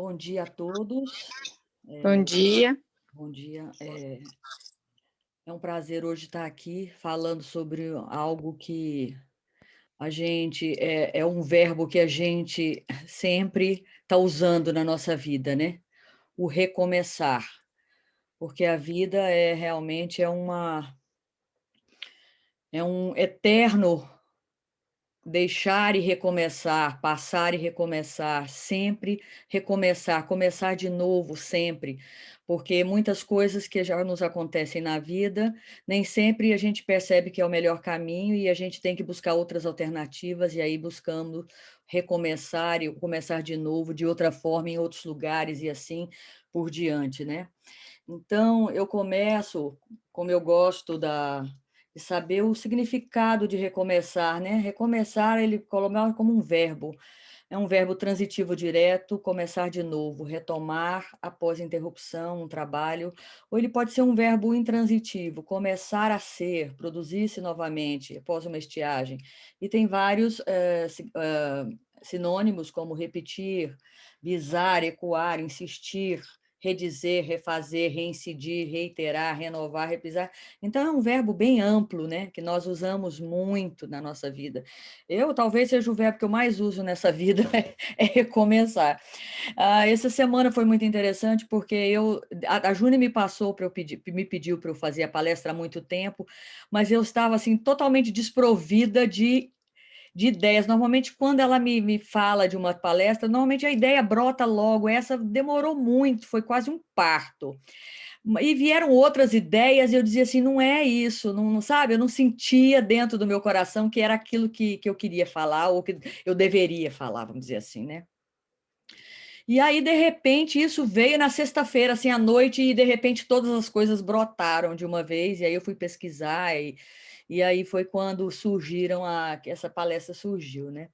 Bom dia a todos. Bom dia. Bom dia. É um prazer hoje estar aqui falando sobre algo que a gente é um verbo que a gente sempre está usando na nossa vida, né? O recomeçar, porque a vida realmente é um eterno deixar e recomeçar, passar e recomeçar, sempre recomeçar, começar de novo sempre, porque muitas coisas que já nos acontecem na vida, nem sempre a gente percebe que é o melhor caminho e a gente tem que buscar outras alternativas, e aí buscando recomeçar e começar de novo, de outra forma, em outros lugares e assim por diante, né? Então, eu começo, como eu gosto de saber o significado de recomeçar, né? Recomeçar, ele coloca como um verbo. É um verbo transitivo direto, começar de novo, retomar após interrupção, um trabalho. Ou ele pode ser um verbo intransitivo, começar a ser, produzir-se novamente após uma estiagem. E tem vários sinônimos, como repetir, bisar, ecoar, insistir, redizer, refazer, reincidir, reiterar, renovar, repisar. Então, é um verbo bem amplo, né? Que nós usamos muito na nossa vida. Eu talvez seja o verbo que eu mais uso nessa vida, é recomeçar. Essa semana foi muito interessante, porque a Júnia me passou para me pediu para eu fazer a palestra há muito tempo, mas eu estava assim totalmente desprovida de ideias. Normalmente, quando ela me fala de uma palestra, normalmente a ideia brota logo. Essa demorou muito, foi quase um parto. E vieram outras ideias e eu dizia assim, não é isso, não sabe? Eu não sentia dentro do meu coração que era aquilo que eu queria falar ou que eu deveria falar, vamos dizer assim, né? E aí, de repente, isso veio na sexta-feira, assim, à noite, e de repente todas as coisas brotaram de uma vez, e aí eu fui pesquisar, e aí foi quando essa palestra surgiu, né?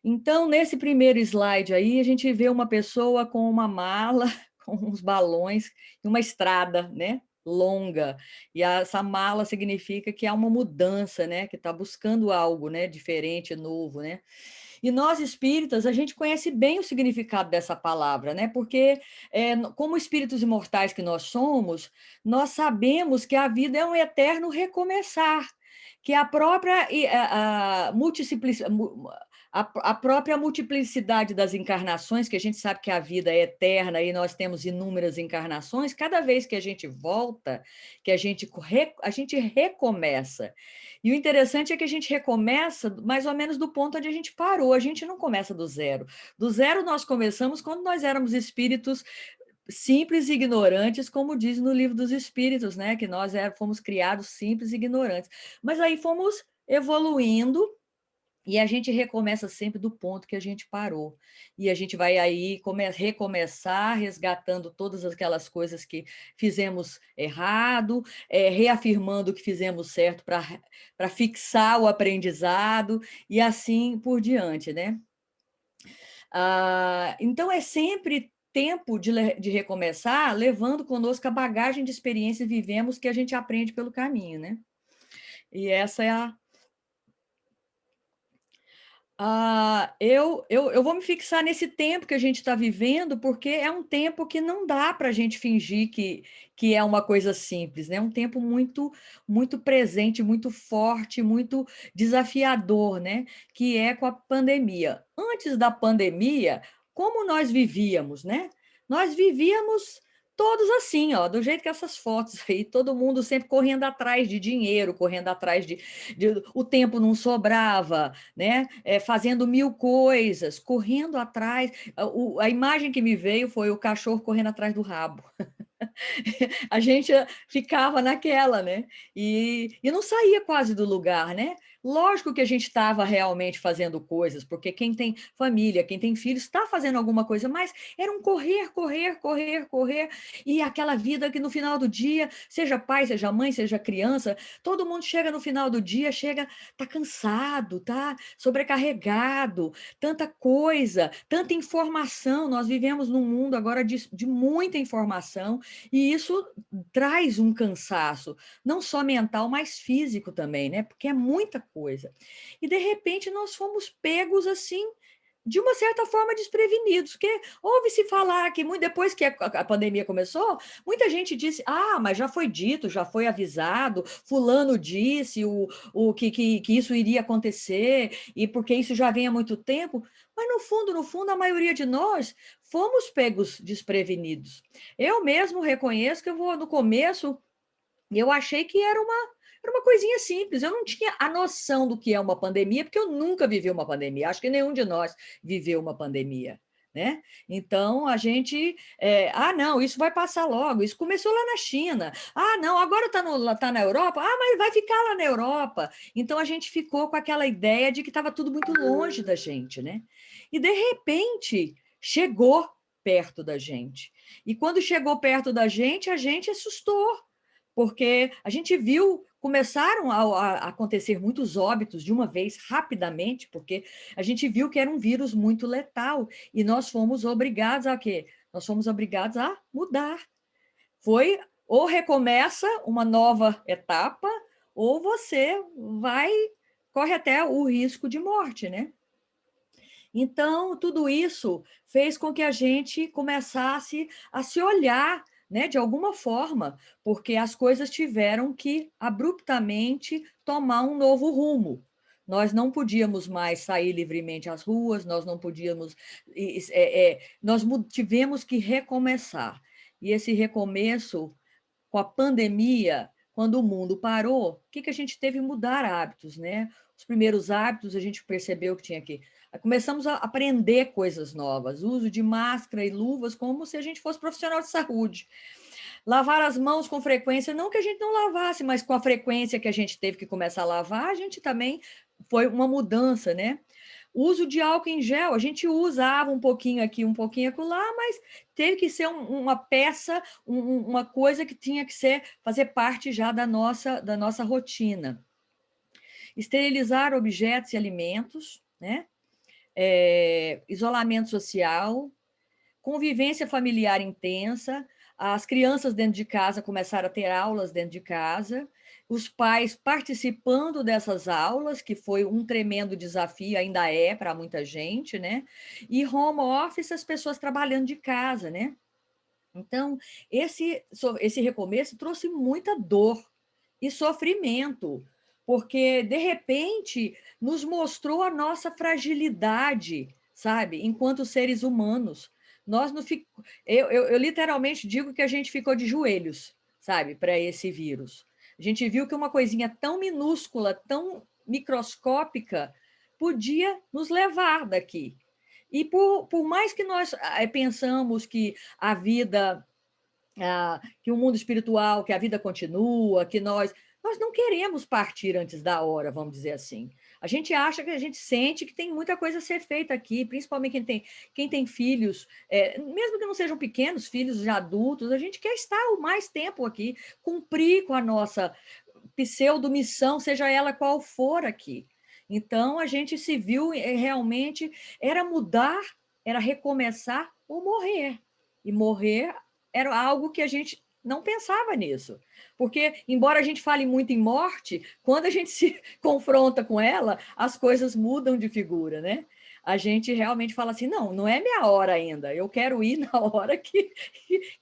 Então, nesse primeiro slide aí, a gente vê uma pessoa com uma mala, com uns balões e uma estrada, né? Longa. E essa mala significa que há uma mudança, né? Que está buscando algo, né? Diferente, novo, né? E nós espíritas, a gente conhece bem o significado dessa palavra, né? Porque, como espíritos imortais que nós somos, nós sabemos que a vida é um eterno recomeçar, que a própria a própria multiplicidade das encarnações, que a gente sabe que a vida é eterna e nós temos inúmeras encarnações, cada vez que a gente volta, que a gente recomeça. E o interessante é que a gente recomeça mais ou menos do ponto onde a gente parou, a gente não começa do zero. Do zero nós começamos quando nós éramos espíritos simples e ignorantes, como diz no Livro dos Espíritos, né? Que nós fomos criados simples e ignorantes. Mas aí fomos evoluindo e a gente recomeça sempre do ponto que a gente parou. E a gente vai aí recomeçar, resgatando todas aquelas coisas que fizemos errado, reafirmando o que fizemos certo para fixar o aprendizado e assim por diante, né? Então, é sempre tempo de recomeçar, levando conosco a bagagem de experiências que vivemos que a gente aprende pelo caminho, né? E essa é a eu vou me fixar nesse tempo que a gente está vivendo, porque é um tempo que não dá para a gente fingir que é uma coisa simples, né? É um tempo muito, muito presente, muito forte, muito desafiador, né? Que é com a pandemia. Antes da pandemia, como nós vivíamos, né? Nós vivíamos todos assim, ó, do jeito que essas fotos aí, todo mundo sempre correndo atrás de dinheiro, correndo atrás o tempo não sobrava, né? Fazendo mil coisas, correndo atrás. A imagem que me veio foi o cachorro correndo atrás do rabo. A gente ficava naquela, né? E não saía quase do lugar, né? Lógico que a gente estava realmente fazendo coisas, porque quem tem família, quem tem filhos, está fazendo alguma coisa, mas era um correr, correr, correr, correr, e aquela vida que no final do dia, seja pai, seja mãe, seja criança, todo mundo chega no final do dia, tá cansado, tá sobrecarregado, tanta coisa, tanta informação. Nós vivemos num mundo agora de muita informação, e isso traz um cansaço, não só mental, mas físico também, né? Porque é muita coisa. E de repente nós fomos pegos assim, de uma certa forma, desprevenidos, porque ouve-se falar que depois que a pandemia começou, muita gente disse, mas já foi dito, já foi avisado, fulano disse que isso iria acontecer, e porque isso já vem há muito tempo, mas no fundo, a maioria de nós fomos pegos desprevenidos. Eu mesmo reconheço que no começo, eu achei que era uma coisinha simples. Eu não tinha a noção do que é uma pandemia, porque eu nunca vivi uma pandemia. Acho que nenhum de nós viveu uma pandemia, né? Então, a gente... não, isso vai passar logo. Isso começou lá na China. Não, agora tá na Europa. Mas vai ficar lá na Europa. Então, a gente ficou com aquela ideia de que estava tudo muito longe da gente, né? E, de repente, chegou perto da gente. E quando chegou perto da gente, a gente assustou, porque a gente viu, começaram a acontecer muitos óbitos de uma vez, rapidamente, porque a gente viu que era um vírus muito letal, e nós fomos obrigados a quê? Nós fomos obrigados a mudar. Foi, ou recomeça uma nova etapa, ou você corre até o risco de morte, né? Então, tudo isso fez com que a gente começasse a se olhar, né, de alguma forma, porque as coisas tiveram que abruptamente tomar um novo rumo. Nós não podíamos mais sair livremente às ruas, nós não podíamos, nós tivemos que recomeçar. E esse recomeço, com a pandemia, quando o mundo parou, o que a gente teve que mudar hábitos, né? Os primeiros hábitos a gente percebeu que tinha que... Começamos a aprender coisas novas, uso de máscara e luvas como se a gente fosse profissional de saúde. Lavar as mãos com frequência, não que a gente não lavasse, mas com a frequência que a gente teve que começar a lavar, a gente também foi uma mudança, né? O uso de álcool em gel, a gente usava um pouquinho aqui, um pouquinho acolá, mas teve que ser uma peça, uma coisa que tinha que fazer parte já da nossa rotina. Esterilizar objetos e alimentos, né? Isolamento social, convivência familiar intensa, as crianças dentro de casa começaram a ter aulas dentro de casa, os pais participando dessas aulas, que foi um tremendo desafio, ainda é para muita gente, né? E home office, as pessoas trabalhando de casa, né? Então, esse recomeço trouxe muita dor e sofrimento, porque, de repente, nos mostrou a nossa fragilidade, sabe, enquanto seres humanos. Nós não fic... eu literalmente digo que a gente ficou de joelhos, sabe, para esse vírus. A gente viu que uma coisinha tão minúscula, tão microscópica, podia nos levar daqui. E por mais que nós pensamos que a vida, que o mundo espiritual, que a vida continua, que nós não queremos partir antes da hora, vamos dizer assim. A gente acha que a gente sente que tem muita coisa a ser feita aqui, principalmente quem tem filhos, mesmo que não sejam pequenos, filhos já adultos, a gente quer estar o mais tempo aqui, cumprir com a nossa pseudo-missão, seja ela qual for aqui. Então, a gente se viu realmente, era mudar, era recomeçar ou morrer. E morrer era algo que a gente não pensava nisso. Porque, embora a gente fale muito em morte, quando a gente se confronta com ela, as coisas mudam de figura, né? A gente realmente fala assim, não é minha hora ainda, eu quero ir na hora que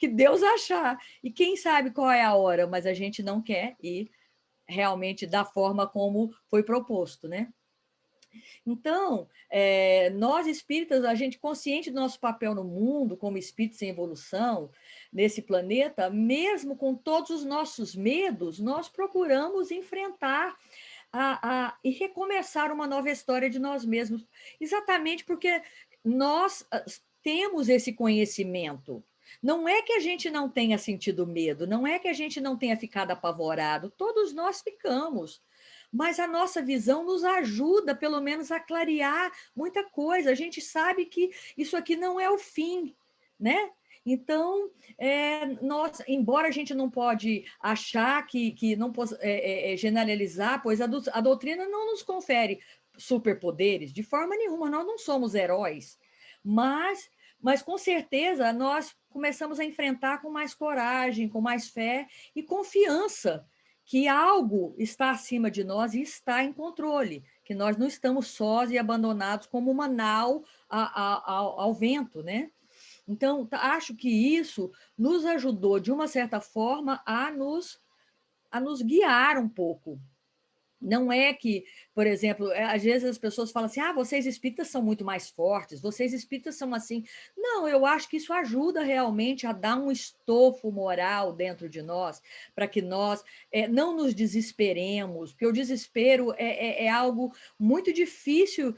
Deus achar. E quem sabe qual é a hora, mas a gente não quer ir realmente da forma como foi proposto, né? Então, nós espíritas, a gente consciente do nosso papel no mundo, como espíritos em evolução, nesse planeta, mesmo com todos os nossos medos, nós procuramos enfrentar e recomeçar uma nova história de nós mesmos, exatamente porque nós temos esse conhecimento. Não é que a gente não tenha sentido medo, não é que a gente não tenha ficado apavorado, todos nós ficamos. Mas a nossa visão nos ajuda, pelo menos, a clarear muita coisa. A gente sabe que isso aqui não é o fim, né? Então, nós, embora a gente não pode achar que não generalizar, pois a doutrina não nos confere superpoderes, de forma nenhuma, nós não somos heróis, mas com certeza nós começamos a enfrentar com mais coragem, com mais fé e confiança que algo está acima de nós e está em controle, que nós não estamos sós e abandonados como uma nau ao vento, né? Então, acho que isso nos ajudou, de uma certa forma, a nos guiar um pouco. Não é que, por exemplo, às vezes as pessoas falam assim: ah, vocês espíritas são muito mais fortes, vocês espíritas são assim. Não, eu acho que isso ajuda realmente a dar um estofo moral dentro de nós, para que nós não nos desesperemos, porque o desespero é algo muito difícil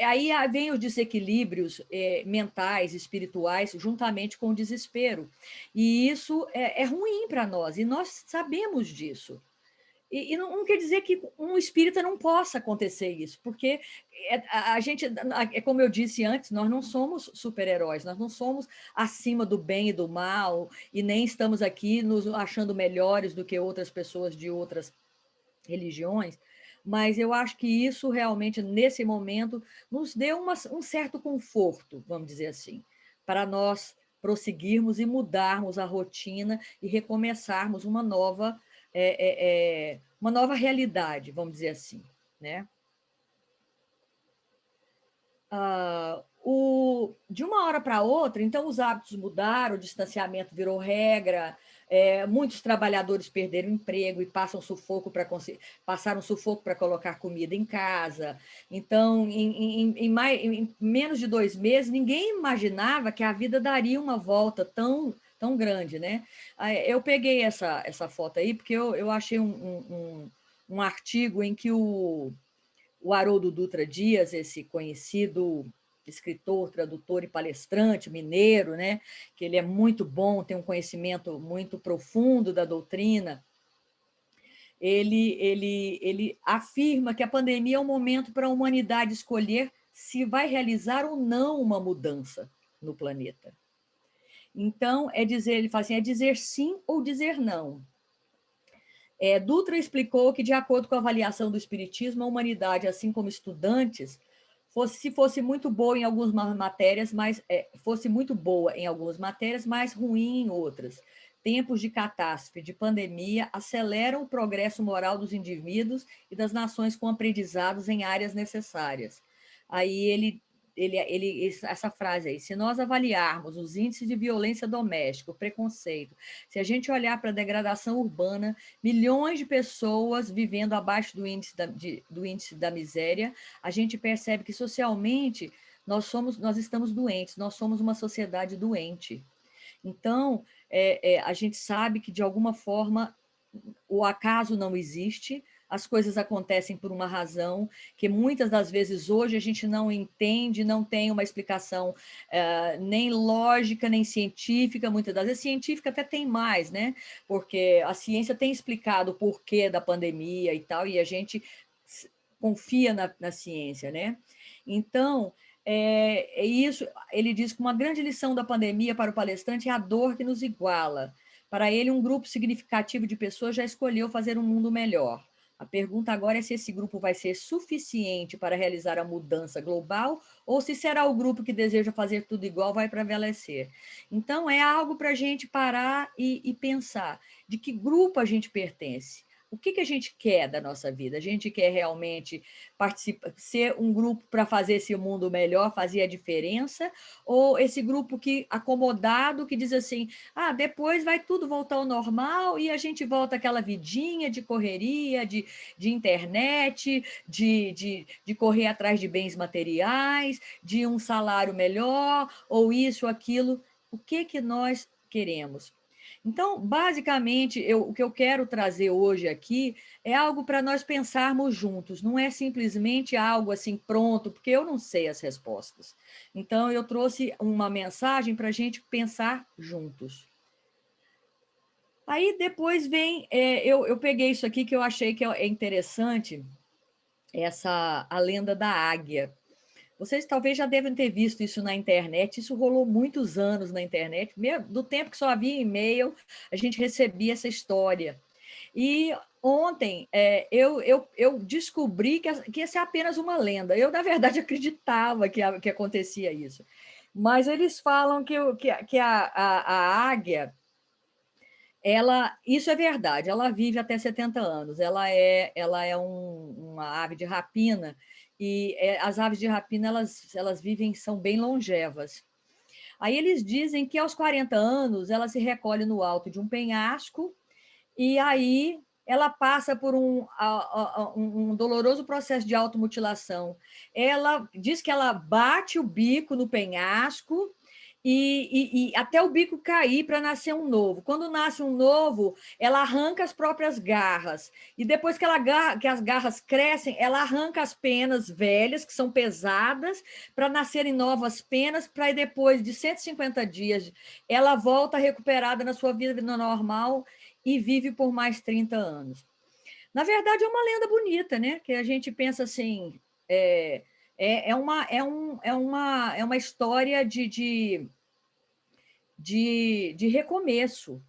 Aí vem os desequilíbrios mentais, espirituais, juntamente com o desespero. E isso é ruim para nós, e nós sabemos disso. E não quer dizer que um espírita não possa acontecer isso, porque a gente, como eu disse antes, nós não somos super-heróis, nós não somos acima do bem e do mal, e nem estamos aqui nos achando melhores do que outras pessoas de outras religiões, mas eu acho que isso realmente, nesse momento, nos deu um certo conforto, vamos dizer assim, para nós prosseguirmos e mudarmos a rotina e recomeçarmos uma nova realidade, vamos dizer assim, né? De uma hora para outra, então, os hábitos mudaram, o distanciamento virou regra, muitos trabalhadores perderam emprego e passaram sufoco para colocar comida em casa. Então, em menos de 2 meses, ninguém imaginava que a vida daria uma volta tão grande, né? Eu peguei essa foto aí porque eu achei um artigo em que o Haroldo Dutra Dias, esse conhecido escritor, tradutor e palestrante mineiro, né, que ele é muito bom, tem um conhecimento muito profundo da doutrina, ele afirma que a pandemia é um momento para a humanidade escolher se vai realizar ou não uma mudança no planeta. Então, ele fala assim, é dizer sim ou dizer não. Dutra explicou que, de acordo com a avaliação do Espiritismo, a humanidade, assim como estudantes, se fosse muito boa em algumas matérias, fosse muito boa em algumas matérias, mas ruim em outras. Tempos de catástrofe, de pandemia, aceleram o progresso moral dos indivíduos e das nações com aprendizados em áreas necessárias. Aí essa frase aí, se nós avaliarmos os índices de violência doméstica, o preconceito, se a gente olhar para a degradação urbana, milhões de pessoas vivendo abaixo do índice da miséria, a gente percebe que socialmente nós estamos doentes, nós somos uma sociedade doente. Então, a gente sabe que, de alguma forma, o acaso não existe, as coisas acontecem por uma razão que muitas das vezes hoje a gente não entende, não tem uma explicação nem lógica, nem científica, muitas das vezes científica até tem mais, né? Porque a ciência tem explicado o porquê da pandemia e tal, e a gente confia na ciência, né? Então, isso, ele diz que uma grande lição da pandemia para o palestrante é a dor que nos iguala. Para ele, um grupo significativo de pessoas já escolheu fazer um mundo melhor. A pergunta agora é se esse grupo vai ser suficiente para realizar a mudança global ou se será o grupo que deseja fazer tudo igual vai prevalecer. Então, é algo para a gente parar e pensar de que grupo a gente pertence. O que a gente quer da nossa vida? A gente quer realmente ser um grupo para fazer esse mundo melhor, fazer a diferença? Ou esse grupo acomodado que diz assim, depois vai tudo voltar ao normal e a gente volta àquela vidinha de correria, de internet, de correr atrás de bens materiais, de um salário melhor, ou isso, aquilo. O que nós queremos? Então, basicamente, o que eu quero trazer hoje aqui é algo para nós pensarmos juntos, não é simplesmente algo assim pronto, porque eu não sei as respostas. Então, eu trouxe uma mensagem para a gente pensar juntos. Aí depois vem, eu peguei isso aqui que eu achei que é interessante, a lenda da águia. Vocês talvez já devem ter visto isso na internet, isso rolou muitos anos na internet, do tempo que só havia e-mail, a gente recebia essa história. E ontem eu descobri que essa é apenas uma lenda. Eu, na verdade, acreditava que acontecia isso. Mas eles falam que a águia Isso é verdade, ela vive até 70 anos, ela é uma ave de rapina, e as aves de rapina, elas vivem, são bem longevas. Aí eles dizem que aos 40 anos ela se recolhe no alto de um penhasco e aí ela passa por um doloroso processo de automutilação. Ela diz que ela bate o bico no penhasco e até o bico cair para nascer um novo. Quando nasce um novo, ela arranca as próprias garras. E depois que as garras crescem, ela arranca as penas velhas, que são pesadas, para nascerem novas penas, para depois de 150 dias, ela volta recuperada na sua vida normal e vive por mais 30 anos. Na verdade, é uma lenda bonita, né? Que a gente pensa assim, é uma história de recomeço.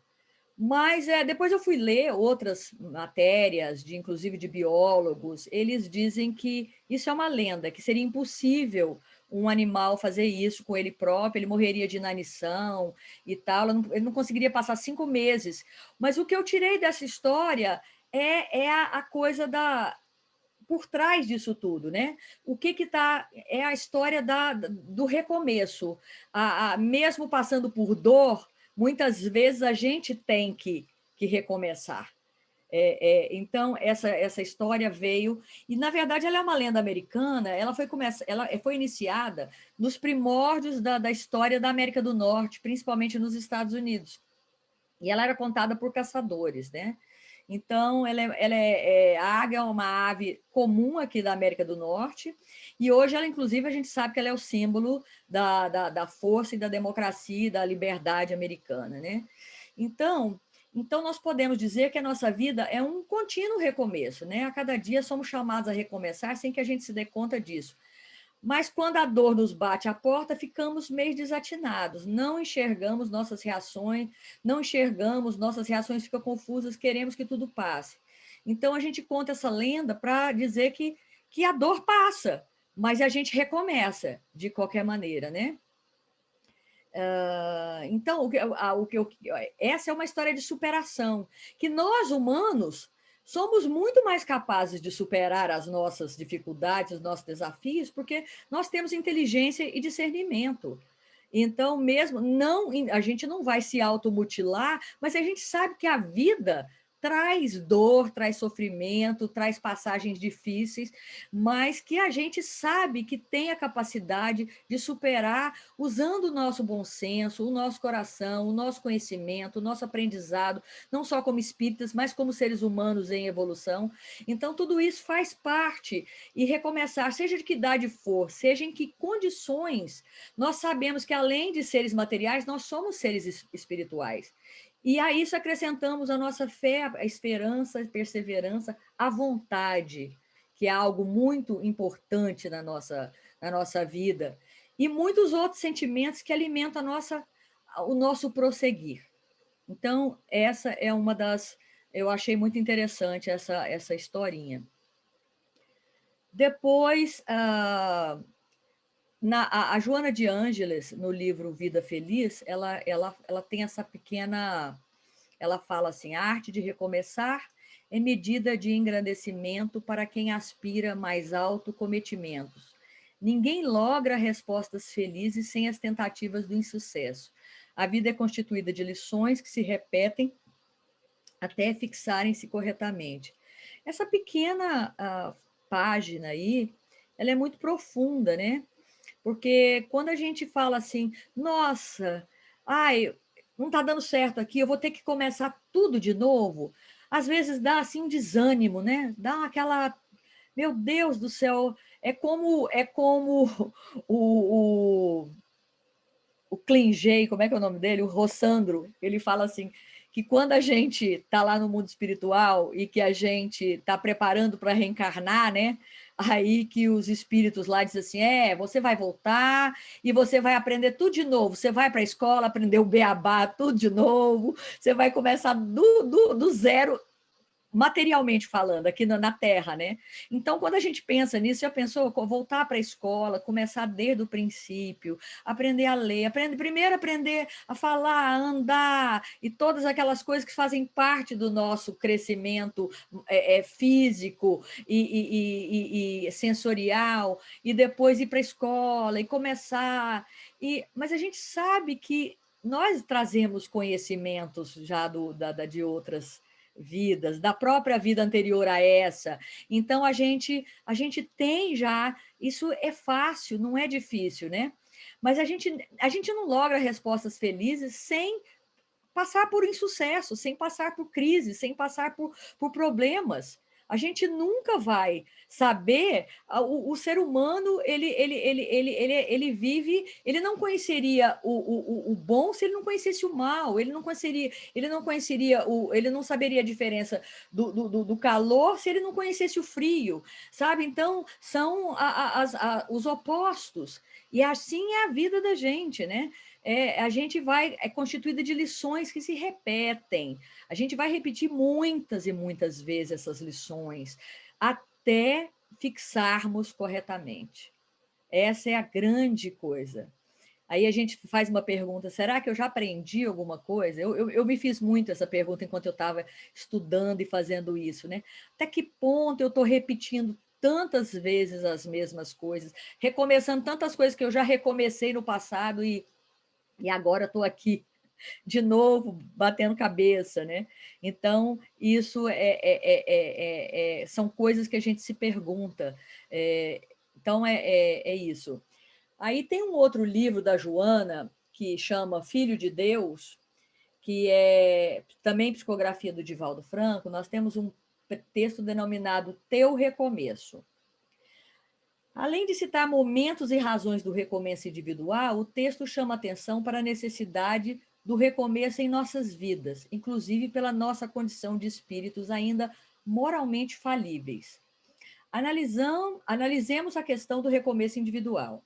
Mas depois eu fui ler outras matérias, inclusive de biólogos, eles dizem que isso é uma lenda, que seria impossível um animal fazer isso com ele próprio, ele morreria de inanição e tal, ele não conseguiria passar 5 meses. Mas o que eu tirei dessa história é a coisa por trás disso tudo, né? O que está é a história do recomeço. Mesmo passando por dor, muitas vezes a gente tem que recomeçar. Então, essa história veio, e na verdade ela é uma lenda americana, ela foi iniciada nos primórdios da história da América do Norte, principalmente nos Estados Unidos. E ela era contada por caçadores, né? Então, a águia é uma ave comum aqui da América do Norte, e hoje ela, inclusive, a gente sabe que ela é o símbolo da força e da democracia e da liberdade americana, né? Então, nós podemos dizer que a nossa vida é um contínuo recomeço, né? A cada dia somos chamados a recomeçar sem que a gente se dê conta disso. Mas quando a dor nos bate à porta, ficamos meio desatinados, não enxergamos nossas reações, nossas reações ficam confusas, queremos que tudo passe. Então, a gente conta essa lenda para dizer que a dor passa, mas a gente recomeça de qualquer maneira, né? Então, essa é uma história de superação, que nós, humanos, somos muito mais capazes de superar as nossas dificuldades, os nossos desafios, porque nós temos inteligência e discernimento. Então, mesmo a gente não vai se automutilar, mas a gente sabe que a vida traz dor, traz sofrimento, traz passagens difíceis, mas que a gente sabe que tem a capacidade de superar usando o nosso bom senso, o nosso coração, o nosso conhecimento, o nosso aprendizado, não só como espíritas, mas como seres humanos em evolução. Então, tudo isso faz parte, e recomeçar, seja de que idade for, seja em que condições, nós sabemos que, além de seres materiais, nós somos seres espirituais. E a isso acrescentamos a nossa fé, a esperança, a perseverança, a vontade, que é algo muito importante na nossa vida, e muitos outros sentimentos que alimentam o nosso prosseguir. Então, essa é uma das... Eu achei muito interessante essa historinha. Depois, a Joana de Ângeles, no livro Vida Feliz, ela tem essa pequena... Ela fala assim: a arte de recomeçar é medida de engrandecimento para quem aspira mais alto cometimentos. Ninguém logra respostas felizes sem as tentativas do insucesso. A vida é constituída de lições que se repetem até fixarem-se corretamente. Essa pequena página aí, ela é muito profunda, né? Porque quando a gente fala assim, nossa, não está dando certo aqui, eu vou ter que começar tudo de novo, às vezes dá assim um desânimo, né? Dá aquela, meu Deus do céu, é como o Klingei, como é que é o nome dele? O Rossandro, ele fala assim, que quando a gente está lá no mundo espiritual e que a gente está preparando para reencarnar, né? Aí que os espíritos lá dizem assim, você vai voltar e você vai aprender tudo de novo, você vai para a escola aprender o beabá tudo de novo, você vai começar do zero. materialmente falando, aqui na Terra, né? Então, quando a gente pensa nisso, já pensou voltar para a escola, começar desde o princípio, aprender a ler, primeiro aprender a falar, a andar, e todas aquelas coisas que fazem parte do nosso crescimento físico e sensorial, e depois ir para a escola e começar. Mas a gente sabe que nós trazemos conhecimentos já de outras vidas, da própria vida anterior a essa. Então, a gente tem já, isso é fácil, não é difícil, né? Mas a gente não logra respostas felizes sem passar por insucesso, sem passar por crise, sem passar por problemas. A gente nunca vai saber, o ser humano, ele vive, ele não conheceria o bom se ele não conhecesse o mal, ele não conheceria, ele não saberia a diferença do calor se ele não conhecesse o frio, sabe? Então, são os opostos, e assim é a vida da gente, né? A gente é constituída de lições que se repetem. A gente vai repetir muitas e muitas vezes essas lições, até fixarmos corretamente. Essa é a grande coisa. Aí a gente faz uma pergunta, será que eu já aprendi alguma coisa? Eu me fiz muito essa pergunta enquanto eu estava estudando e fazendo isso, né? Até que ponto eu estou repetindo tantas vezes as mesmas coisas, recomeçando tantas coisas que eu já recomecei no passado e agora estou aqui de novo batendo cabeça, né? Então, isso são coisas que a gente se pergunta. Então, é isso. Aí tem um outro livro da Joana, que chama Filho de Deus, que é também psicografia do Divaldo Franco. Nós temos um texto denominado Teu Recomeço. Além de citar momentos e razões do recomeço individual, o texto chama atenção para a necessidade do recomeço em nossas vidas, inclusive pela nossa condição de espíritos ainda moralmente falíveis. Analisemos a questão do recomeço individual.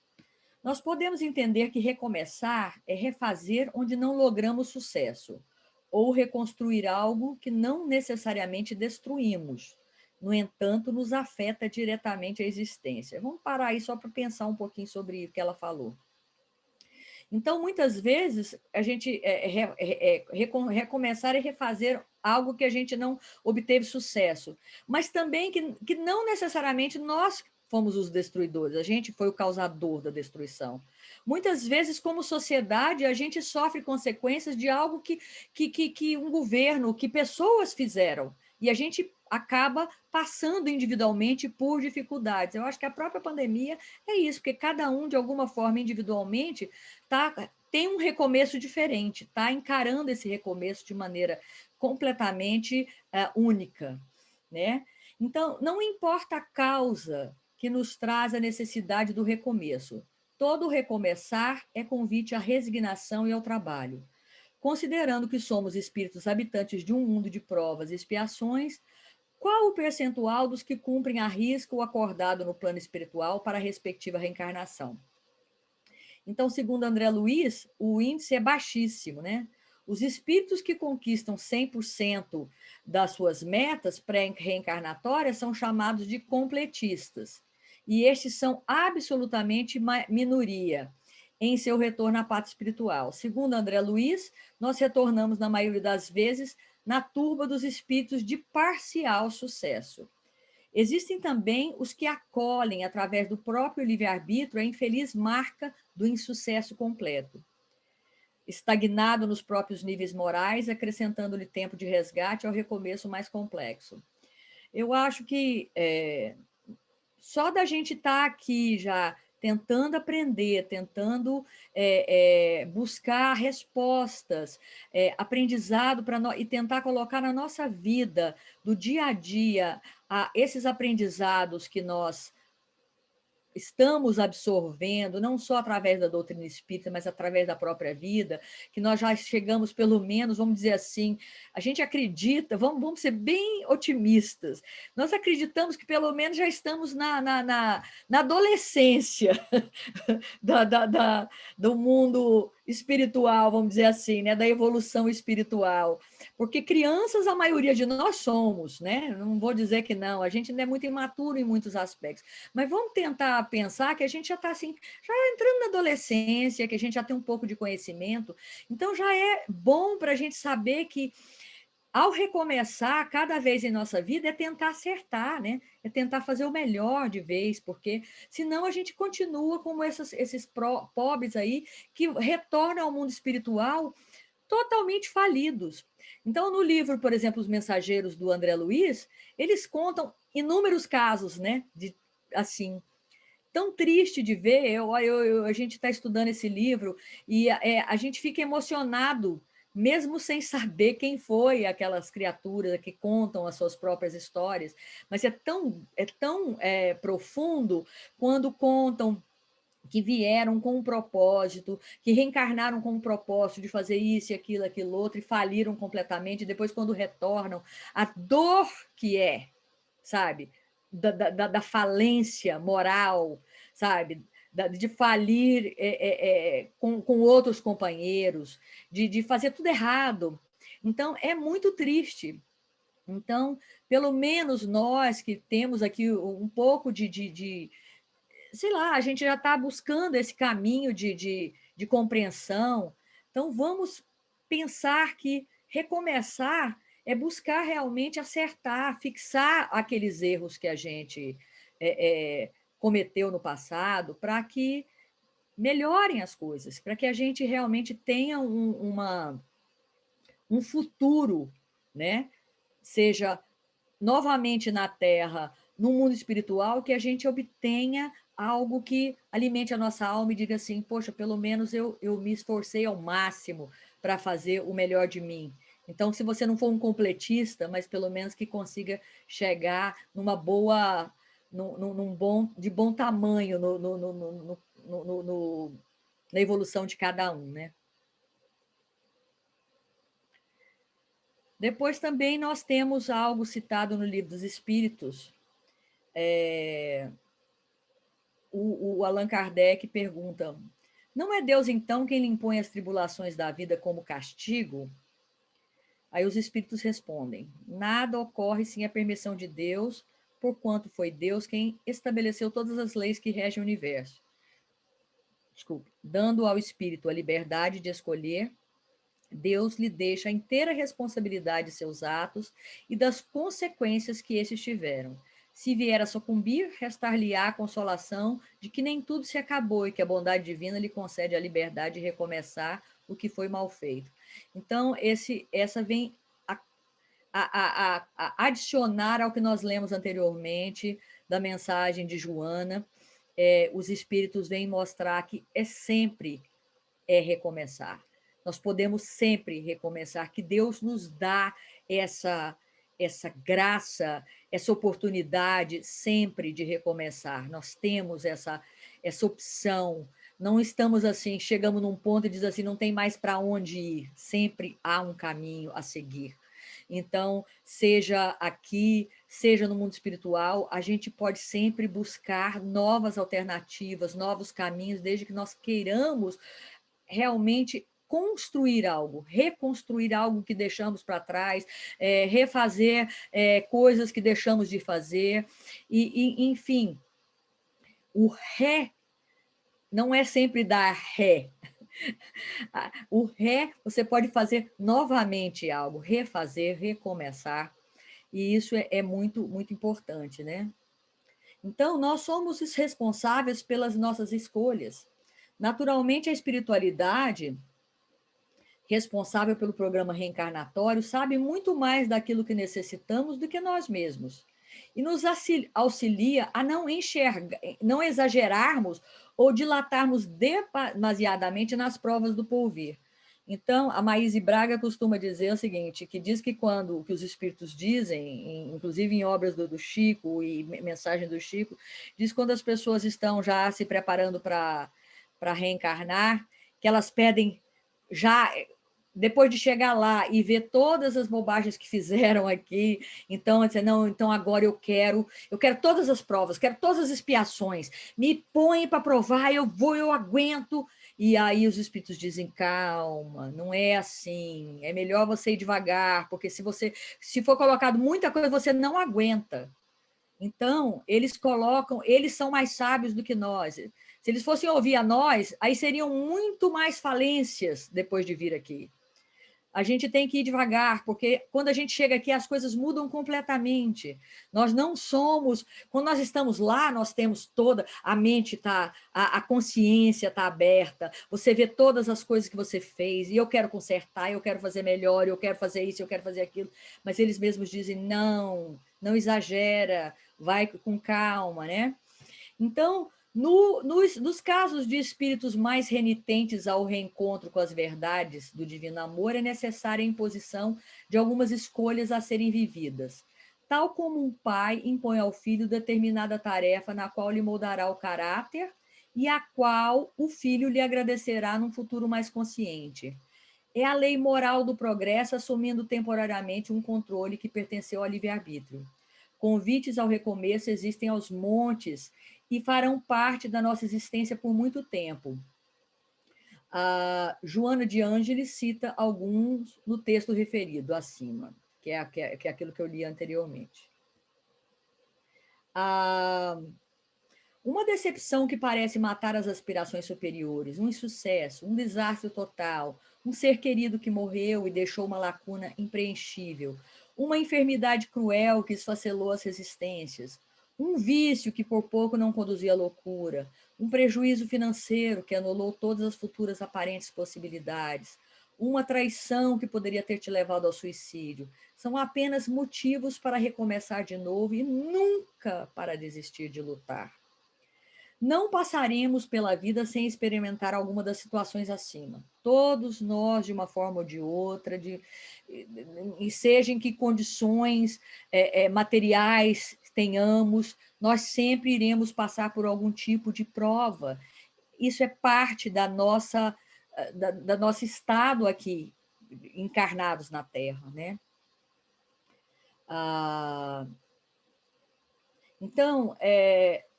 Nós podemos entender que recomeçar é refazer onde não logramos sucesso, ou reconstruir algo que não necessariamente destruímos. No entanto, nos afeta diretamente a existência. Vamos parar aí só para pensar um pouquinho sobre o que ela falou. Então, muitas vezes, a gente recomeçar e refazer algo que a gente não obteve sucesso, mas também que não necessariamente nós fomos os destruidores, a gente foi o causador da destruição. Muitas vezes, como sociedade, a gente sofre consequências de algo que um governo, que pessoas fizeram, e a gente acaba passando individualmente por dificuldades. Eu acho que a própria pandemia é isso, porque cada um, de alguma forma, individualmente, tem um recomeço diferente, está encarando esse recomeço de maneira completamente única, né? Então, não importa a causa que nos traz a necessidade do recomeço. Todo recomeçar é convite à resignação e ao trabalho. Considerando que somos espíritos habitantes de um mundo de provas e expiações, qual o percentual dos que cumprem a risca o acordado no plano espiritual para a respectiva reencarnação? Então, segundo André Luiz, o índice é baixíssimo, né? Os espíritos que conquistam 100% das suas metas pré-reencarnatórias são chamados de completistas. E estes são absolutamente minoria em seu retorno à pátria espiritual. Segundo André Luiz, nós retornamos, na maioria das vezes, na turba dos espíritos de parcial sucesso. Existem também os que acolhem, através do próprio livre-arbítrio, a infeliz marca do insucesso completo, estagnado nos próprios níveis morais, acrescentando-lhe tempo de resgate ao recomeço mais complexo. Eu acho que só da gente estar aqui já tentando aprender, tentando buscar respostas, aprendizado e tentar colocar na nossa vida, do dia a dia, esses aprendizados que nós estamos absorvendo, não só através da doutrina espírita, mas através da própria vida, que nós já chegamos, pelo menos, vamos dizer assim, a gente acredita, vamos ser bem otimistas, nós acreditamos que pelo menos já estamos na adolescência do mundo espiritual, vamos dizer assim, né? Da evolução espiritual. Porque crianças, a maioria de nós somos, né? Não vou dizer que não, a gente ainda é muito imaturo em muitos aspectos. Mas vamos tentar pensar que a gente já está assim, já entrando na adolescência, que a gente já tem um pouco de conhecimento. Então já é bom para a gente saber que ao recomeçar, cada vez em nossa vida, é tentar acertar, né? É tentar fazer o melhor de vez, porque senão a gente continua como esses pobres aí que retornam ao mundo espiritual totalmente falidos. Então, no livro, por exemplo, Os Mensageiros, do André Luiz, eles contam inúmeros casos, né? De, assim, tão triste de ver. A gente está estudando esse livro e a gente fica emocionado, mesmo sem saber quem foi aquelas criaturas que contam as suas próprias histórias. Mas é tão profundo quando contam que vieram com um propósito, que reencarnaram com um propósito de fazer isso, aquilo outro, e faliram completamente. E depois, quando retornam, a dor que é, sabe, da falência moral, sabe, de falir com outros companheiros, de fazer tudo errado. Então, é muito triste. Então, pelo menos nós que temos aqui um pouco de sei lá, a gente já está buscando esse caminho de compreensão. Então, vamos pensar que recomeçar é buscar realmente acertar, fixar aqueles erros que a gente cometeu no passado, para que melhorem as coisas, para que a gente realmente tenha um futuro, né? Seja novamente na Terra, no mundo espiritual, que a gente obtenha algo que alimente a nossa alma e diga assim, poxa, pelo menos eu me esforcei ao máximo para fazer o melhor de mim. Então, se você não for um completista, mas pelo menos que consiga chegar numa boa, de bom tamanho na evolução de cada um, né? Depois também nós temos algo citado no Livro dos Espíritos. O Allan Kardec pergunta: não é Deus, então, quem lhe impõe as tribulações da vida como castigo? Aí os espíritos respondem: nada ocorre sem a permissão de Deus, porquanto foi Deus quem estabeleceu todas as leis que regem o universo. Desculpe. Dando ao espírito a liberdade de escolher, Deus lhe deixa a inteira responsabilidade de seus atos e das consequências que esses tiveram. Se vier a sucumbir, restar-lhe-á a consolação de que nem tudo se acabou e que a bondade divina lhe concede a liberdade de recomeçar o que foi mal feito. Então, essa vem a adicionar ao que nós lemos anteriormente da mensagem de Joana. Os espíritos vêm mostrar que sempre recomeçar. Nós podemos sempre recomeçar, que Deus nos dá essa graça, essa oportunidade sempre de recomeçar. Nós temos essa opção. Não estamos assim, chegamos num ponto e diz assim, não tem mais para onde ir. Sempre há um caminho a seguir. Então, seja aqui, seja no mundo espiritual, a gente pode sempre buscar novas alternativas, novos caminhos, desde que nós queiramos realmente construir algo, reconstruir algo que deixamos para trás, refazer coisas que deixamos de fazer, enfim, o ré não é sempre dar ré. O ré, você pode fazer novamente algo, refazer, recomeçar, e isso é muito, muito importante, né? Então, nós somos os responsáveis pelas nossas escolhas. Naturalmente, a espiritualidade responsável pelo programa reencarnatório, sabe muito mais daquilo que necessitamos do que nós mesmos. E nos auxilia a não enxergar, não exagerarmos ou dilatarmos demasiadamente nas provas do porvir. Então, a Maíse Braga costuma dizer o seguinte, que diz que quando que os espíritos dizem, inclusive em obras do Chico e mensagem do Chico, diz que quando as pessoas estão já se preparando para reencarnar, que elas pedem já depois de chegar lá e ver todas as bobagens que fizeram aqui, então, dizer, não, então agora eu quero todas as provas, quero todas as expiações, me põe para provar, eu vou, eu aguento. E aí os espíritos dizem, calma, não é assim, é melhor você ir devagar, porque se for colocado muita coisa, você não aguenta. Então, eles são mais sábios do que nós. Se eles fossem ouvir a nós, aí seriam muito mais falências depois de vir aqui. A gente tem que ir devagar, porque quando a gente chega aqui, as coisas mudam completamente. Nós não somos. Quando nós estamos lá, nós temos toda. A mente está. A consciência está aberta. Você vê todas as coisas que você fez. E eu quero consertar, eu quero fazer melhor, eu quero fazer isso, eu quero fazer aquilo. Mas eles mesmos dizem: não, não exagera, vai com calma, né? Então, nos casos de espíritos mais renitentes ao reencontro com as verdades do divino amor, é necessária a imposição de algumas escolhas a serem vividas. Tal como um pai impõe ao filho determinada tarefa na qual lhe moldará o caráter e a qual o filho lhe agradecerá num futuro mais consciente. É a lei moral do progresso assumindo temporariamente um controle que pertenceu ao livre-arbítrio. Convites ao recomeço existem aos montes e farão parte da nossa existência por muito tempo. A Joana de Ângeles cita alguns no texto referido acima, que é aquilo que eu li anteriormente. Uma decepção que parece matar as aspirações superiores, um insucesso, um desastre total, um ser querido que morreu e deixou uma lacuna impreenchível, uma enfermidade cruel que esfacelou as resistências, um vício que por pouco não conduzia à loucura, um prejuízo financeiro que anulou todas as futuras aparentes possibilidades, uma traição que poderia ter te levado ao suicídio, são apenas motivos para recomeçar de novo e nunca para desistir de lutar. Não passaremos pela vida sem experimentar alguma das situações acima. Todos nós, de uma forma ou de outra, e seja em que condições materiais tenhamos, nós sempre iremos passar por algum tipo de prova. Isso é parte da nosso estado aqui, encarnados na Terra, né? Então,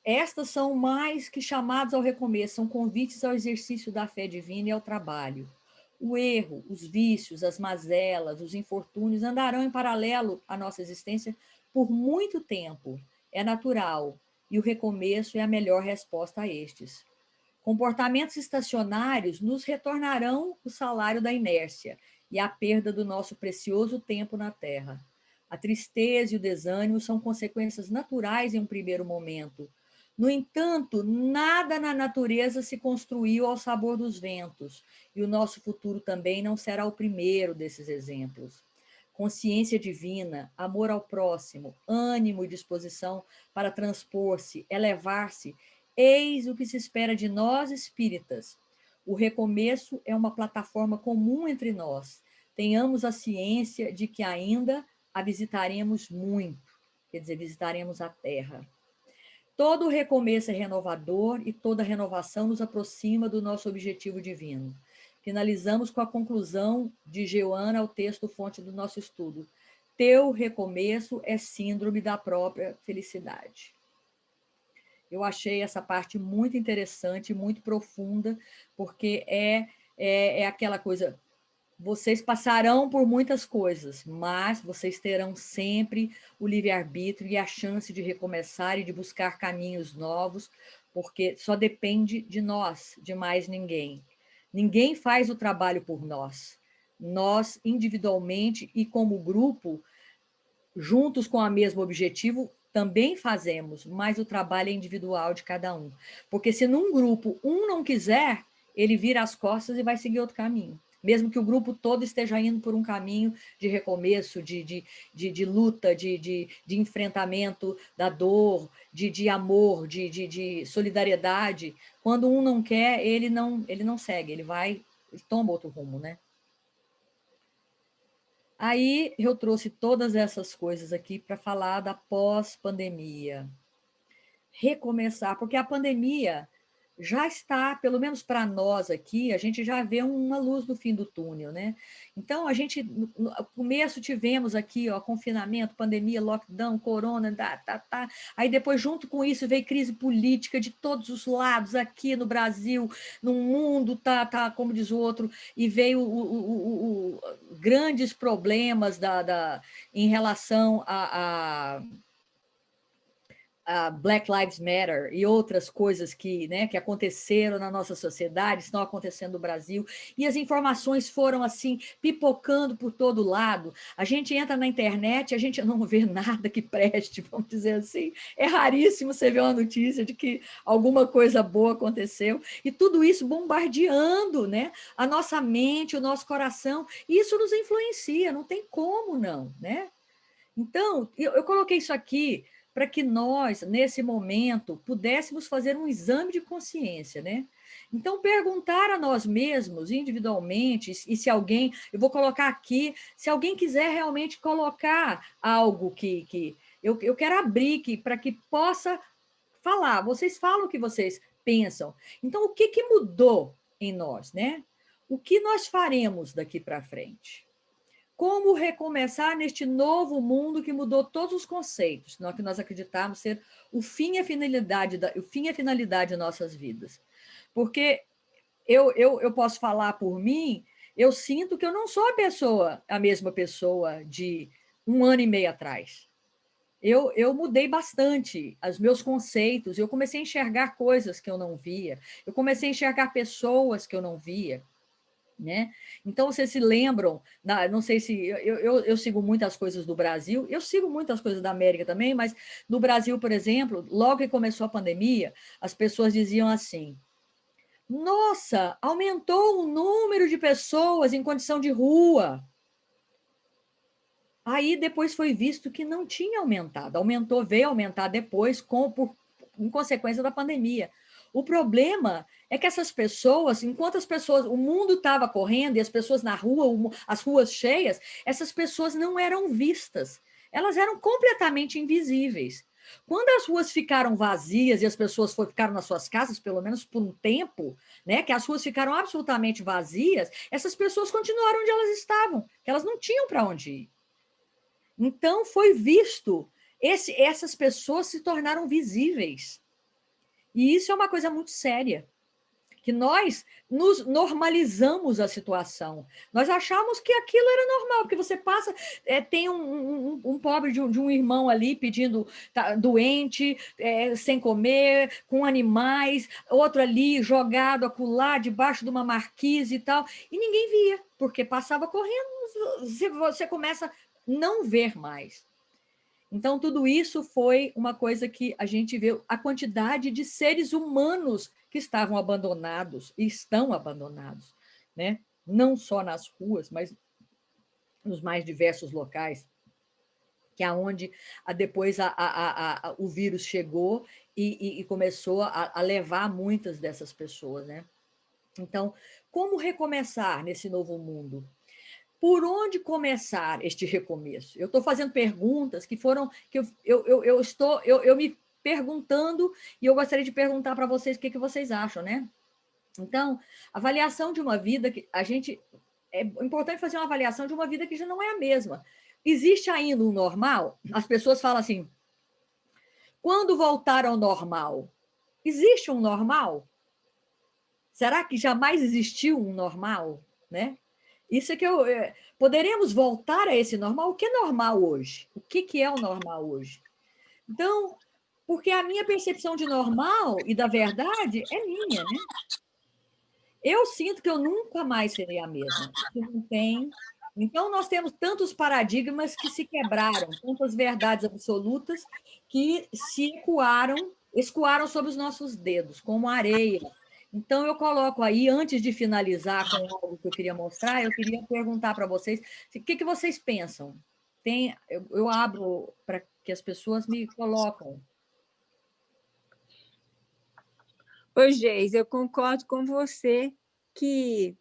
estas são mais que chamados ao recomeço, são convites ao exercício da fé divina e ao trabalho. O erro, os vícios, as mazelas, os infortúnios andarão em paralelo à nossa existência por muito tempo. É natural, e o recomeço é a melhor resposta a estes. Comportamentos estacionários nos retornarão o salário da inércia e a perda do nosso precioso tempo na Terra. A tristeza e o desânimo são consequências naturais em um primeiro momento. No entanto, nada na natureza se construiu ao sabor dos ventos, e o nosso futuro também não será o primeiro desses exemplos. Consciência divina, amor ao próximo, ânimo e disposição para transpor-se, elevar-se, eis o que se espera de nós espíritas. O recomeço é uma plataforma comum entre nós. Tenhamos a ciência de que ainda a visitaremos muito, quer dizer, visitaremos a Terra. Todo recomeço é renovador e toda renovação nos aproxima do nosso objetivo divino. Finalizamos com a conclusão de Joana ao texto fonte do nosso estudo. Teu recomeço é síndrome da própria felicidade. Eu achei essa parte muito interessante, muito profunda, porque é aquela coisa, vocês passarão por muitas coisas, mas vocês terão sempre o livre-arbítrio e a chance de recomeçar e de buscar caminhos novos, porque só depende de nós, de mais ninguém. Ninguém faz o trabalho por nós. Nós, individualmente e como grupo, juntos com o mesmo objetivo, também fazemos, mas o trabalho é individual de cada um. Porque se num grupo um não quiser, ele vira as costas e vai seguir outro caminho. Mesmo que o grupo todo esteja indo por um caminho de recomeço, de luta, de enfrentamento da dor, de amor, de solidariedade, quando um não quer, ele não segue, ele toma outro rumo, né? Aí eu trouxe todas essas coisas aqui para falar da pós-pandemia. Recomeçar, porque a pandemia já está, pelo menos para nós aqui, a gente já vê uma luz no fim do túnel, né? Então, a gente, no começo tivemos aqui, ó, confinamento, pandemia, lockdown, corona, tá. Aí depois, junto com isso, veio crise política de todos os lados, aqui no Brasil, no mundo, tá, como diz o outro, e veio grandes problemas em relação a Black Lives Matter e outras coisas que, né, que aconteceram na nossa sociedade, estão acontecendo no Brasil, e as informações foram assim, pipocando por todo lado. A gente entra na internet, a gente não vê nada que preste, vamos dizer assim. É raríssimo você ver uma notícia de que alguma coisa boa aconteceu, e tudo isso bombardeando, né, a nossa mente, o nosso coração, e isso nos influencia, não tem como não, né? Então, eu coloquei isso aqui para que nós, nesse momento, pudéssemos fazer um exame de consciência, né? Então, perguntar a nós mesmos, individualmente, e se alguém, eu vou colocar aqui, se alguém quiser realmente colocar algo que eu quero abrir para que possa falar, vocês falam o que vocês pensam. Então, o que mudou em nós, né? O que nós faremos daqui para frente? Como recomeçar neste novo mundo que mudou todos os conceitos, que nós acreditamos ser o fim e a finalidade de nossas vidas. Porque eu posso falar por mim, eu sinto que eu não sou a mesma pessoa de 1 ano e meio atrás. Eu mudei bastante os meus conceitos, eu comecei a enxergar coisas que eu não via, eu comecei a enxergar pessoas que eu não via, né? Então, vocês se lembram, não sei se eu sigo muitas coisas do Brasil, eu sigo muitas coisas da América também, mas no Brasil, por exemplo, logo que começou a pandemia, as pessoas diziam assim: nossa, aumentou o número de pessoas em condição de rua. Aí depois foi visto que não tinha aumentado, veio aumentar depois em consequência da pandemia. O problema é que essas pessoas, enquanto o mundo estava correndo e as pessoas na rua, as ruas cheias, essas pessoas não eram vistas. Elas eram completamente invisíveis. Quando as ruas ficaram vazias e as pessoas ficaram nas suas casas, pelo menos por um tempo, né, que as ruas ficaram absolutamente vazias, essas pessoas continuaram onde elas estavam, que elas não tinham para onde ir. Então, foi visto, essas pessoas se tornaram visíveis. E isso é uma coisa muito séria, que nós nos normalizamos a situação. Nós achamos que aquilo era normal, porque você passa, tem um pobre de um irmão ali pedindo, tá, doente, sem comer, com animais, outro ali jogado, acolá, debaixo de uma marquise e tal, e ninguém via, porque passava correndo, você começa a não ver mais. Então, tudo isso foi uma coisa que a gente vê, a quantidade de seres humanos que estavam abandonados e estão abandonados, né? Não só nas ruas, mas nos mais diversos locais, que é onde depois o vírus chegou e começou a levar muitas dessas pessoas, né? Então, como recomeçar nesse novo mundo? Por onde começar este recomeço? Eu estou fazendo perguntas que eu me perguntando, e eu gostaria de perguntar para vocês o que vocês acham, né? Então, avaliação de uma vida que é importante fazer uma avaliação de uma vida que já não é a mesma. Existe ainda um normal? As pessoas falam assim: quando voltar ao normal? Existe um normal? Será que jamais existiu um normal, né? Isso é que poderemos voltar a esse normal? O que é normal hoje? O que é o normal hoje? Então, porque a minha percepção de normal e da verdade é minha, né? Eu sinto que eu nunca mais serei a mesma, que não tem. Então, nós temos tantos paradigmas que se quebraram, tantas verdades absolutas que escoaram sobre os nossos dedos, como areia. Então, eu coloco aí, antes de finalizar com algo que eu queria mostrar, eu queria perguntar para vocês o que vocês pensam. Eu abro para que as pessoas me colocam. Oi, Geis, eu concordo com você que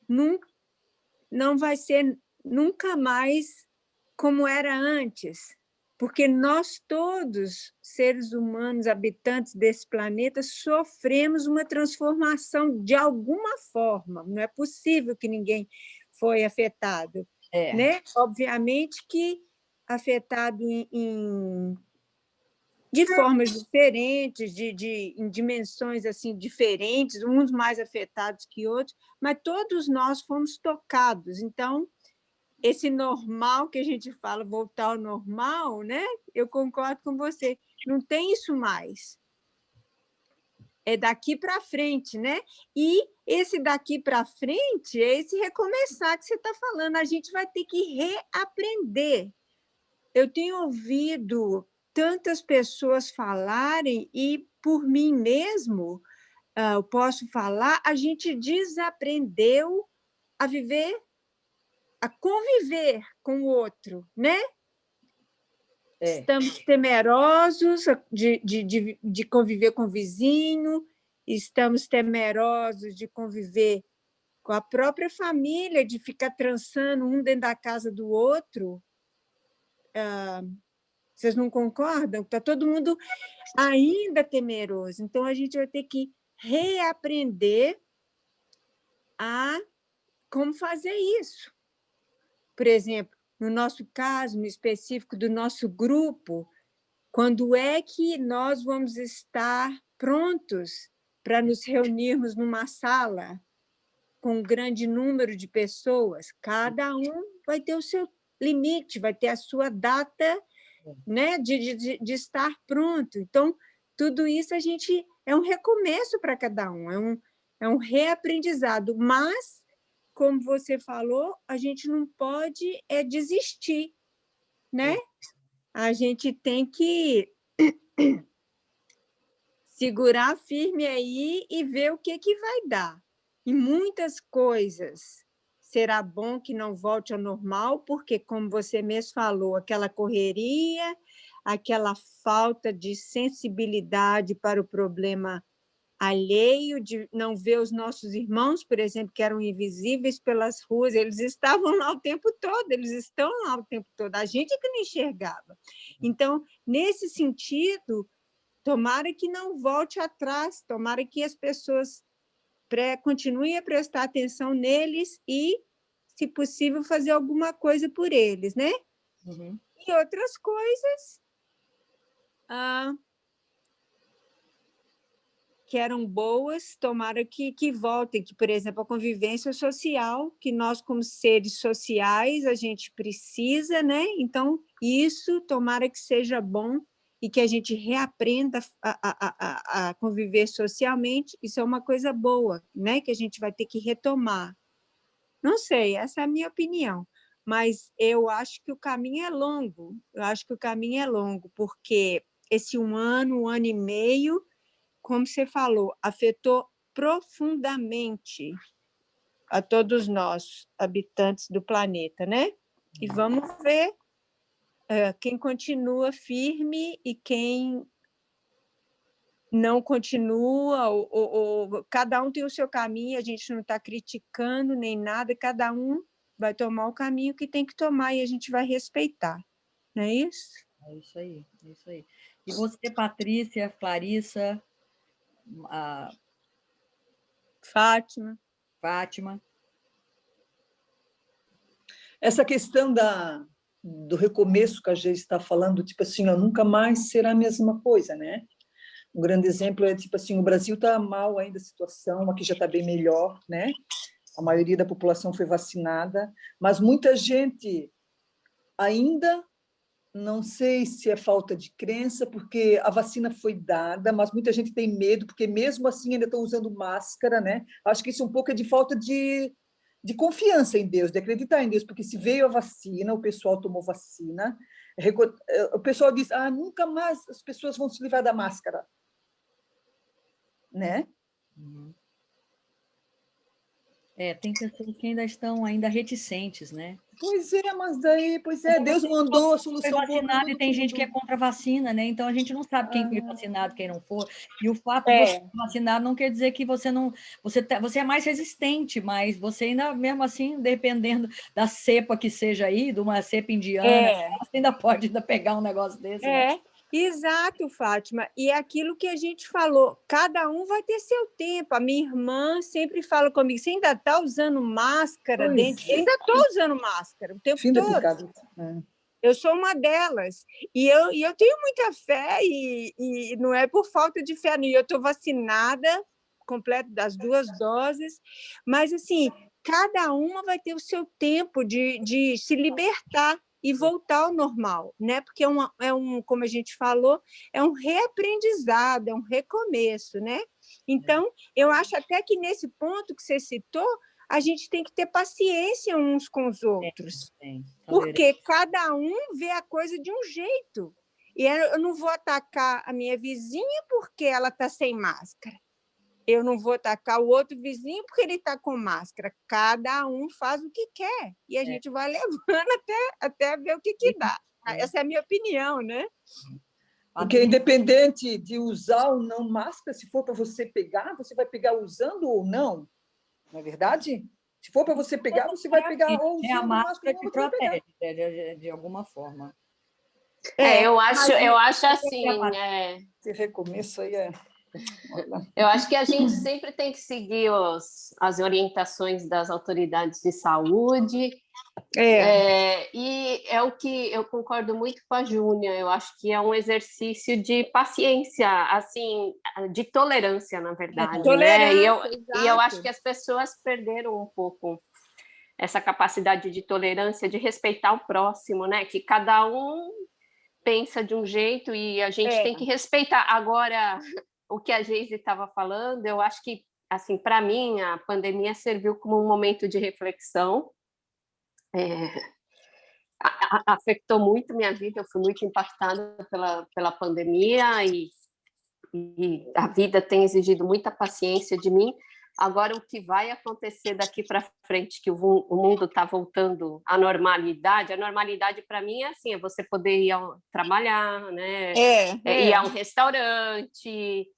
não vai ser nunca mais como era antes. porque nós todos, seres humanos, habitantes desse planeta, sofremos uma transformação de alguma forma. Não é possível que ninguém foi afetado, né? Obviamente que afetado de formas diferentes, em dimensões assim diferentes, uns mais afetados que outros, mas todos nós fomos tocados. Então, esse normal que a gente fala, voltar ao normal, né? Eu concordo com você, não tem isso mais. É daqui para frente, né? E esse daqui para frente é esse recomeçar que você está falando. A gente vai ter que reaprender. Eu tenho ouvido tantas pessoas falarem, e por mim mesmo, eu posso falar, a gente desaprendeu a viver, a conviver com o outro, né? Estamos temerosos de conviver com o vizinho, estamos temerosos de conviver com a própria família, de ficar trançando um dentro da casa do outro. Vocês não concordam? Está todo mundo ainda temeroso. Então, a gente vai ter que reaprender a como fazer isso. Por exemplo, no nosso caso, no específico do nosso grupo, quando é que nós vamos estar prontos para nos reunirmos numa sala com um grande número de pessoas? Cada um vai ter o seu limite, vai ter a sua data, né, de estar pronto. Então, tudo isso a gente é um recomeço para cada um, é um reaprendizado, mas, como você falou, a gente não pode desistir, né? A gente tem que segurar firme aí e ver o que vai dar. E muitas coisas será bom que não volte ao normal, porque, como você mesmo falou, aquela correria, aquela falta de sensibilidade para o problema alheio, de não ver os nossos irmãos, por exemplo, que eram invisíveis pelas ruas, eles estavam lá o tempo todo, eles estão lá o tempo todo, a gente que não enxergava. Então, nesse sentido, tomara que não volte atrás, tomara que as pessoas continuem a prestar atenção neles e, se possível, fazer alguma coisa por eles, né? Uhum. E outras coisas que eram boas, tomara que voltem, que, por exemplo, a convivência social, que nós, como seres sociais, a gente precisa, né? Então, isso, tomara que seja bom e que a gente reaprenda a conviver socialmente, isso é uma coisa boa, né? Que a gente vai ter que retomar. Não sei, essa é a minha opinião, mas eu acho que o caminho é longo, porque esse um ano e meio, como você falou, afetou profundamente a todos nós, habitantes do planeta, né? E vamos ver quem continua firme e quem não continua, ou cada um tem o seu caminho, a gente não está criticando nem nada, cada um vai tomar o caminho que tem que tomar e a gente vai respeitar, não é isso? É isso aí, é isso aí. E você, Patrícia, Clarissa, a Fátima? Essa questão do recomeço que a gente está falando, tipo assim, ó, nunca mais será a mesma coisa, né? Um grande exemplo é, tipo assim, o Brasil está mal ainda a situação, aqui já está bem melhor, né? A maioria da população foi vacinada, mas muita gente ainda, não sei se é falta de crença, porque a vacina foi dada, mas muita gente tem medo, porque mesmo assim ainda estão usando máscara, né? Acho que isso um pouco é de falta de confiança em Deus, de acreditar em Deus, porque se veio a vacina, o pessoal tomou vacina, o pessoal diz, nunca mais as pessoas vão se livrar da máscara, né? Tem pessoas que ainda estão reticentes, né? Pois é, mas daí, pois é, Deus mandou a Foi solução boa para vacinado e todo tem gente que é mundo. contra a vacina, né? Então a gente não sabe quem foi Ah, vacinado, quem não for. E o fato de você ser É, vacinado não quer dizer que você não, você é mais resistente, mas você ainda, mesmo assim, dependendo da cepa que seja aí, de uma cepa indiana, é. você ainda pode ainda pegar um negócio desse, né? É, exato, Fátima. E é aquilo que a gente falou, cada um vai ter seu tempo. A minha irmã sempre fala comigo: você ainda está usando máscara pois dentro? Eu ainda estou usando máscara o tempo fim de todo. pecado. É. Eu sou uma delas. E eu tenho muita fé, e não é por falta de fé, não. E eu estou vacinada, completa das 2 doses, mas assim, cada uma vai ter o seu tempo de se libertar e voltar ao normal, né? Porque como a gente falou, é um reaprendizado, é um recomeço, né? Então, eu acho até que nesse ponto que você citou, a gente tem que ter paciência uns com os outros, Tem. porque cada um vê a coisa de um jeito. E eu não vou atacar a minha vizinha porque ela está sem máscara. Eu não vou atacar o outro vizinho porque ele está com máscara. Cada um faz o que quer. E a gente vai levando até ver o que dá. Essa é a minha opinião, né? Porque independente de usar ou não máscara, se for para você pegar, você vai pegar usando ou não, não é verdade? Se for para você pegar, você vai pegar ou A usando máscara máscara ou não, te você vai pegar. protege, de alguma forma. Eu mas acho assim, Esse recomeço aí é... eu acho que a gente sempre tem que seguir as orientações das autoridades de saúde. E é o que eu concordo muito com a Júnia. Eu acho que é um exercício de paciência, assim, de tolerância, na verdade, né? E eu acho que as pessoas perderam um pouco essa capacidade de tolerância, de respeitar o próximo, né? Que cada um pensa de um jeito e a gente tem que respeitar. Agora, o que a Geise estava falando, eu acho que, assim, para mim, a pandemia serviu como um momento de reflexão. Afetou muito minha vida, eu fui muito impactada pela pandemia e a vida tem exigido muita paciência de mim. Agora, o que vai acontecer daqui para frente, que o mundo está voltando à normalidade, a normalidade para mim é assim, é você poder ir trabalhar, né? Ir a um restaurante,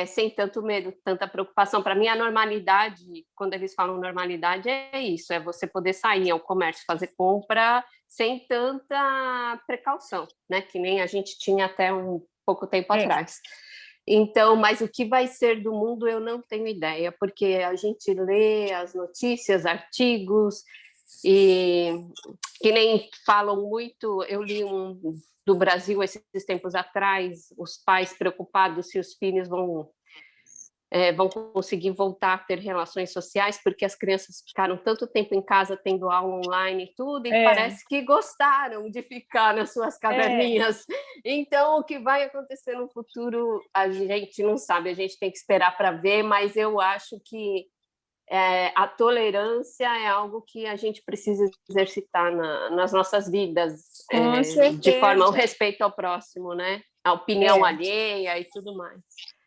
sem tanto medo, tanta preocupação. Para mim, a normalidade, quando eles falam normalidade, é isso, é você poder sair ao comércio, fazer compra sem tanta precaução, né? Que nem a gente tinha até um pouco tempo atrás. Então, mas o que vai ser do mundo eu não tenho ideia, porque a gente lê as notícias, artigos, e que nem falam muito. Eu li do Brasil esses tempos atrás, os pais preocupados se os filhos vão conseguir voltar a ter relações sociais, porque as crianças ficaram tanto tempo em casa tendo aula online e tudo, e parece que gostaram de ficar nas suas caverninhas. Então, o que vai acontecer no futuro, a gente não sabe, a gente tem que esperar para ver, mas eu acho que a tolerância é algo que a gente precisa exercitar nas nossas vidas, de forma ao respeito ao próximo, né? A opinião alheia e tudo mais.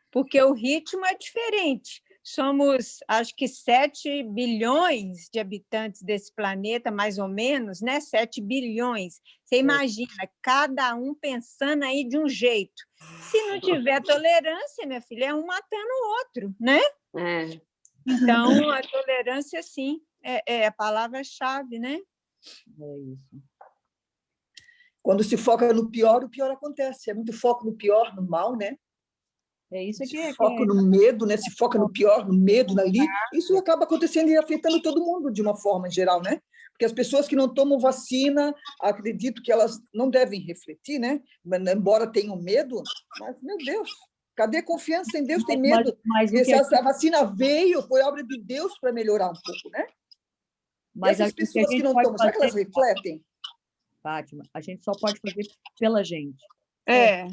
Porque o ritmo é diferente. Somos, acho que 7 bilhões de habitantes desse planeta, mais ou menos, né? 7 bilhões. Você imagina, cada um pensando aí de um jeito. Se não tiver tolerância, minha filha, é um matando o outro, né? Então, a tolerância, sim, é a palavra-chave, né? É isso. Quando se foca no pior, o pior acontece. É muito foco no pior, no mal, né? É isso que foco no medo, né? Se foca no pior, no medo, ali, isso acaba acontecendo e afetando todo mundo de uma forma geral, né? Porque as pessoas que não tomam vacina, acredito que elas não devem refletir, né? Embora tenham medo, mas, meu Deus, cadê a confiança em Deus? Tem medo. Mas a vacina veio, foi obra de Deus para melhorar um pouco, né? Mas essas pessoas que não tomam, será que elas refletem? Fátima, a gente só pode fazer pela gente.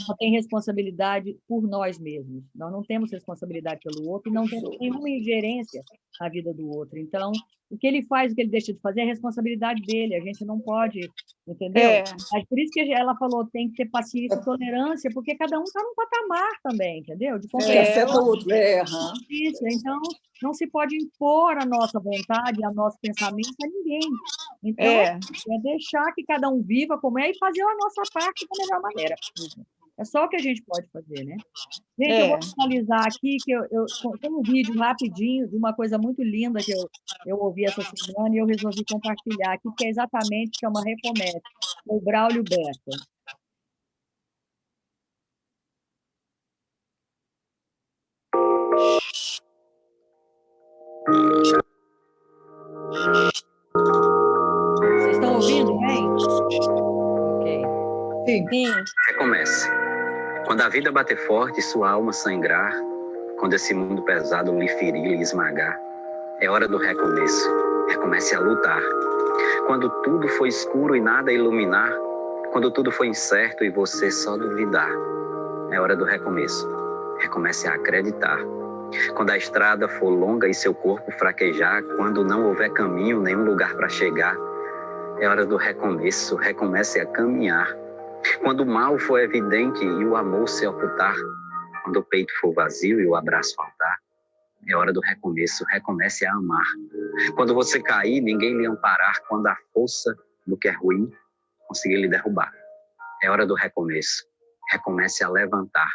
Só tem responsabilidade por nós mesmos. Nós não temos responsabilidade pelo outro e não temos nenhuma ingerência na vida do outro. Então, o que ele faz, o que ele deixa de fazer é responsabilidade dele. A gente não pode, entendeu? Mas por isso que ela falou, tem que ter paciência e tolerância, porque cada um está num patamar também, entendeu? De afeta o outro. Isso, então, não se pode impor a nossa vontade, a nosso pensamento a ninguém. Então, É. é deixar que cada um viva como é e fazer a nossa parte da melhor maneira possível. É só o que a gente pode fazer, né? Gente, eu vou finalizar aqui, que tem um vídeo rapidinho de uma coisa muito linda que eu ouvi essa semana e eu resolvi compartilhar aqui, que é exatamente, chama Recomece, o Braulio Bessa. Vocês estão ouvindo bem? Ok. Sim. Recomece. Quando a vida bater forte e sua alma sangrar, quando esse mundo pesado lhe ferir, lhe esmagar, é hora do recomeço. Recomece a lutar. Quando tudo for escuro e nada iluminar, quando tudo for incerto e você só duvidar, é hora do recomeço. Recomece a acreditar. Quando a estrada for longa e seu corpo fraquejar, quando não houver caminho, nenhum lugar para chegar, é hora do recomeço. Recomece a caminhar. Quando o mal for evidente e o amor se ocultar, quando o peito for vazio e o abraço faltar, é hora do recomeço. Recomece a amar. Quando você cair, ninguém lhe amparar. Quando a força do que é ruim conseguir lhe derrubar, é hora do recomeço. Recomece a levantar.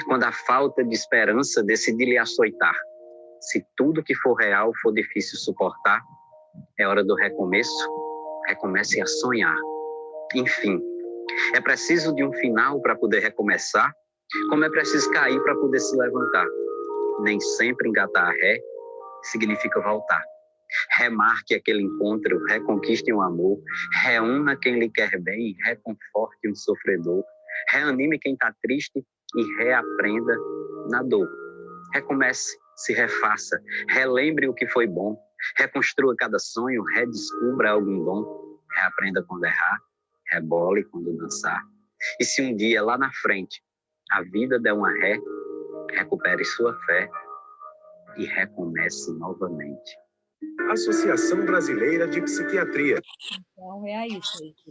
Quando a falta de esperança decidir lhe açoitar, se tudo que for real for difícil suportar, é hora do recomeço. Recomece a sonhar. Enfim, é preciso de um final para poder recomeçar, como é preciso cair para poder se levantar. Nem sempre engatar a ré significa voltar. Remarque aquele encontro, reconquiste um amor, reúna quem lhe quer bem, reconforte um sofredor, reanime quem está triste e reaprenda na dor. Recomece, se refaça, relembre o que foi bom, reconstrua cada sonho, redescubra algum dom, reaprenda quando errar, rebole quando dançar. E se um dia lá na frente a vida der uma ré, recupere sua fé e recomece novamente. Associação Brasileira de Psiquiatria. Então, é isso aí.